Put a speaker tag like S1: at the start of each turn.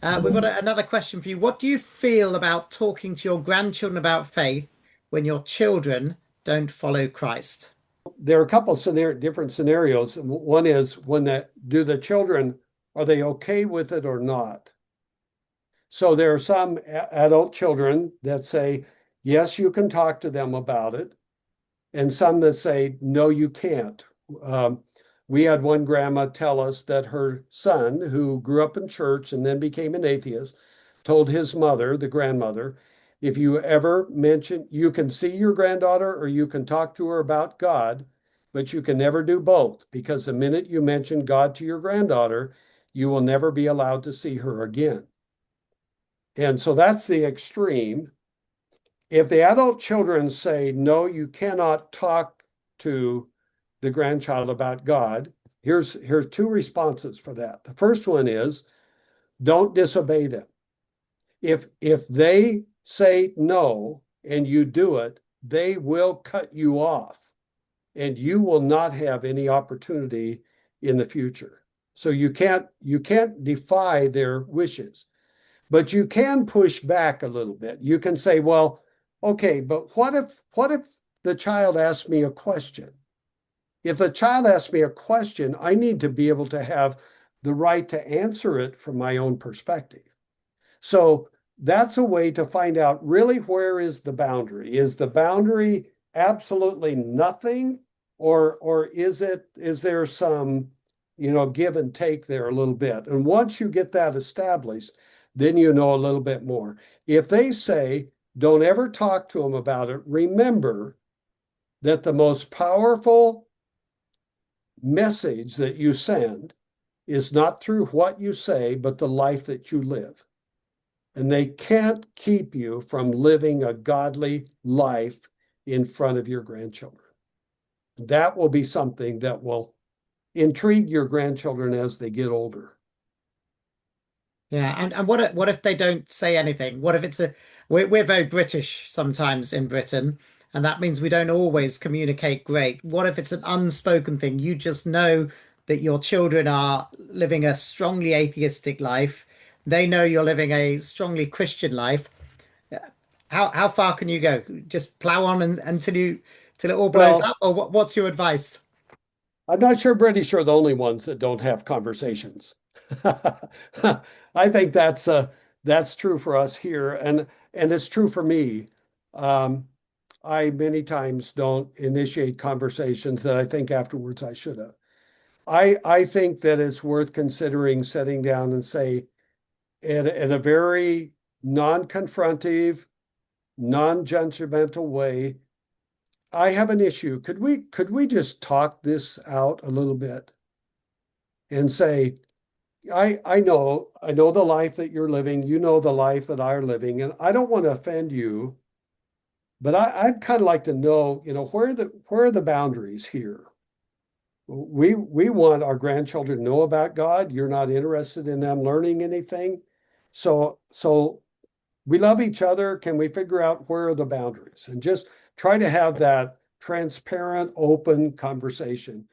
S1: We've got another question for you. What do you feel about talking to your grandchildren about faith when your children don't follow Christ?
S2: There are a couple different scenarios. One is when do the children, are they okay with it or not? So there are some adult children that say, yes, you can talk to them about it, and some that say, no, you can't. Um, we had one grandma tell us that her son, who grew up in church and then became an atheist, told his mother, the grandmother, if you ever mention, you can see your granddaughter or you can talk to her about God, but you can never do both because the minute you mention God to your granddaughter, you will never be allowed to see her again. And so that's the extreme. If the adult children say, no, you cannot talk to the grandchild about God, here's two responses for that. The first one is don't disobey them. If they say no and you do it, they will cut you off and you will not have any opportunity in the future. So you can't defy their wishes, but you can push back a little bit. You can say, well, okay, but what if the child asks me a question? If the child asks me a question, I need to be able to have the right to answer it from my own perspective. So that's a way to find out really where is the boundary? Is the boundary absolutely nothing? Or is there some, give and take there a little bit? And once you get that established, then you know a little bit more. If they say, don't ever talk to them about it, remember that the most powerful message that you send is not through what you say, but the life that you live. And they can't keep you from living a godly life in front of your grandchildren. That will be something that will intrigue your grandchildren as they get older.
S1: Yeah, and what if they don't say anything? What if we're very British sometimes in Britain, and that means we don't always communicate great. What if it's an unspoken thing? You just know that your children are living a strongly atheistic life. They know you're living a strongly Christian life. How far can you go? Just plow on until till it all blows
S2: Well,
S1: up, or what's your advice?
S2: I'm not sure British are the only ones that don't have conversations. I think that's true for us here, and it's true for me. Um, I many times don't initiate conversations that I think afterwards I should have. I think that it's worth considering setting down and say, in a very non-confrontive, non-judgmental way, I have an issue. Could we just talk this out a little bit and say, I know the life that you're living, you know the life that I'm living, and I don't want to offend you, but I'd kind of like to know, where are the boundaries here? We want our grandchildren to know about God. You're not interested in them learning anything. So we love each other. Can we figure out where are the boundaries and just try to have that transparent, open conversation?